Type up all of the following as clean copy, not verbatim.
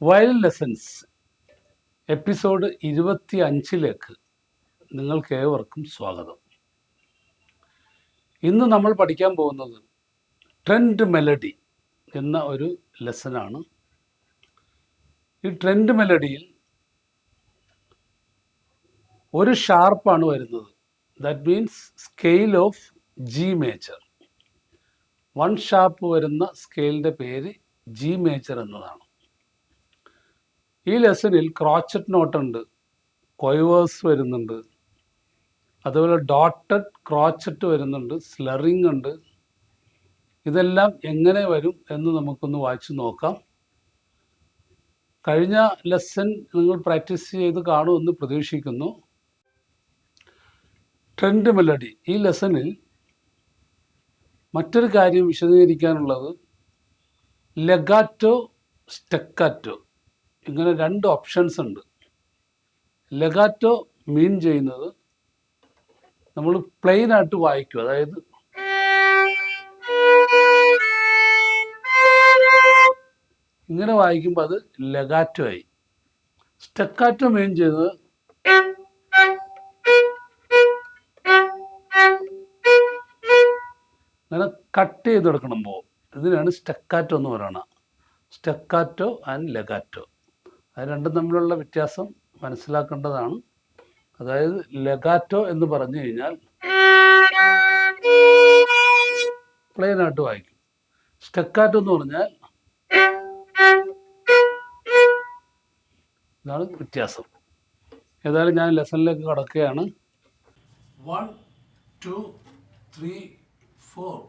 Violin lessons episode 25 നിങ്ങൾക്ക് ഏവർക്കും സ്വാഗതം. ഇന്ന് നമ്മൾ പഠിക്കാൻ പോകുന്നത് ട്രെൻഡ് മെലഡി എന്ന ഒരു ലെസനാണ്. ഈ ട്രെൻഡ് മെലഡിയിൽ ഒരു ഷാർപ്പാണ് വരുന്നത്. That means scale of G major. 1 sharp വരുന്ന സ്കെയിലിൻ്റെ പേര് ജി മേജർ എന്നതാണ്. ഈ ലെസണിൽ ക്രോച്ചറ്റ് നോട്ടുണ്ട്, കൊയവേഴ്സ് വരുന്നുണ്ട്, അതുപോലെ ഡോട്ടഡ് ക്രോച്ചറ്റ് വരുന്നുണ്ട്, സ്ലറിങ് ഉണ്ട്. ഇതെല്ലാം എങ്ങനെ വരും എന്ന് നമുക്കൊന്ന് വായിച്ചു നോക്കാം. കഴിഞ്ഞ ലെസൺ നിങ്ങൾ പ്രാക്ടീസ് ചെയ്ത് കാണുമെന്ന് പ്രതീക്ഷിക്കുന്നു. ട്രെൻഡ് മെലഡി ഈ ലെസണിൽ മറ്റൊരു കാര്യം വിശദീകരിക്കാനുള്ളത് ലെഗാറ്റോ, സ്റ്റെക്കാറ്റോ, ഇങ്ങനെ 2 ഓപ്ഷൻസ് ഉണ്ട്. ലെഗാറ്റോ മീൻ ചെയ്യുന്നത് നമ്മൾ പ്ലെയിൻ ആയിട്ട് വായിക്കും, അതായത് ഇങ്ങനെ വായിക്കുമ്പോൾ അത് ലെഗാറ്റോ ആയി. സ്റ്റെക്കാറ്റോ മീൻ ചെയ്യുന്നത് അങ്ങനെ കട്ട് ചെയ്തെടുക്കണം. ഇതിനാണ് സ്റ്റെക്കാറ്റോ എന്ന് പറയുന്നത്. സ്റ്റെക്കാറ്റോ ആൻഡ് ലെഗാറ്റോ, അത് രണ്ടും തമ്മിലുള്ള വ്യത്യാസം മനസ്സിലാക്കേണ്ടതാണ്. അതായത് ലെഗാറ്റോ എന്ന് പറഞ്ഞു കഴിഞ്ഞാൽ പ്ലെയിനായിട്ട് വായിക്കും. സ്റ്റെക്കാറ്റോ എന്ന് പറഞ്ഞാൽ ഇതാണ് വ്യത്യാസം. ഏതായാലും ഞാൻ ലെസണിലേക്ക് കടക്കുകയാണ്. 1 2 3 4.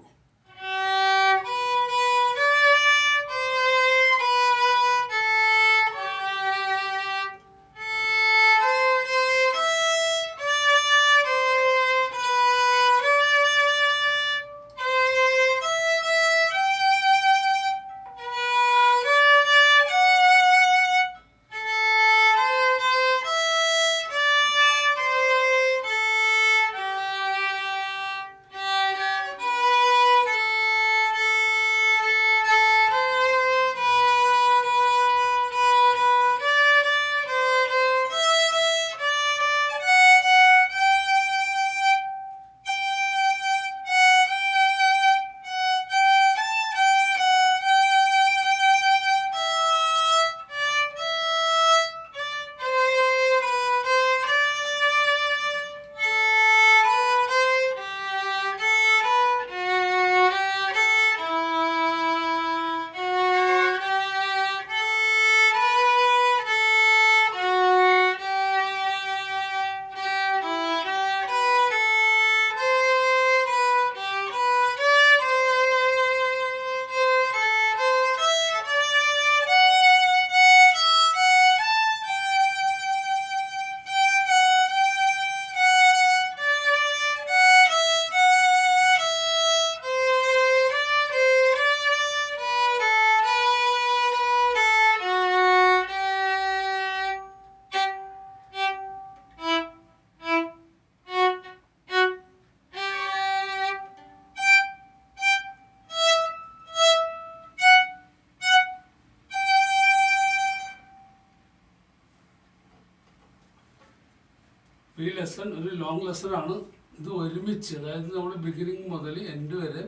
ഈ ലെസൺ ഒരു ലോങ് ലെസണാണ്. ഇത് ഒരുമിച്ച്, അതായത് നമ്മൾ ബിഗിനിങ് മുതൽ എൻഡ് വരെ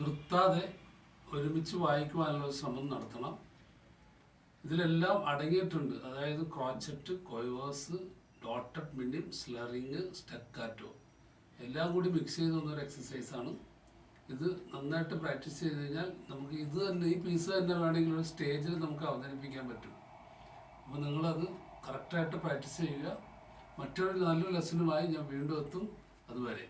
നിർത്താതെ ഒരുമിച്ച് വായിക്കുവാനുള്ള ശ്രമം നടത്തണം. ഇതിലെല്ലാം അടങ്ങിയിട്ടുണ്ട്. അതായത് ക്രോച്ചറ്റ്, കൊയവേഴ്സ്, ഡോട്ടഡ് മിഡിം, സ്ലറിങ്, സ്റ്റെക്കാറ്റോ എല്ലാം കൂടി മിക്സ് ചെയ്ത് വന്നൊരു എക്സസൈസാണ്. ഇത് നന്നായിട്ട് പ്രാക്ടീസ് ചെയ്ത് കഴിഞ്ഞാൽ നമുക്ക് ഇത് തന്നെ, ഈ പീസ് തന്നെ വേണമെങ്കിൽ ഒരു സ്റ്റേജിൽ നമുക്ക് അവതരിപ്പിക്കാൻ പറ്റും. അപ്പോൾ നിങ്ങളത് കറക്റ്റായിട്ട് പ്രാക്ടീസ് ചെയ്യുക. മറ്റൊരു നല്ലൊരു ലെസണുമായി ഞാൻ വീണ്ടും എത്തും. അതുവരെ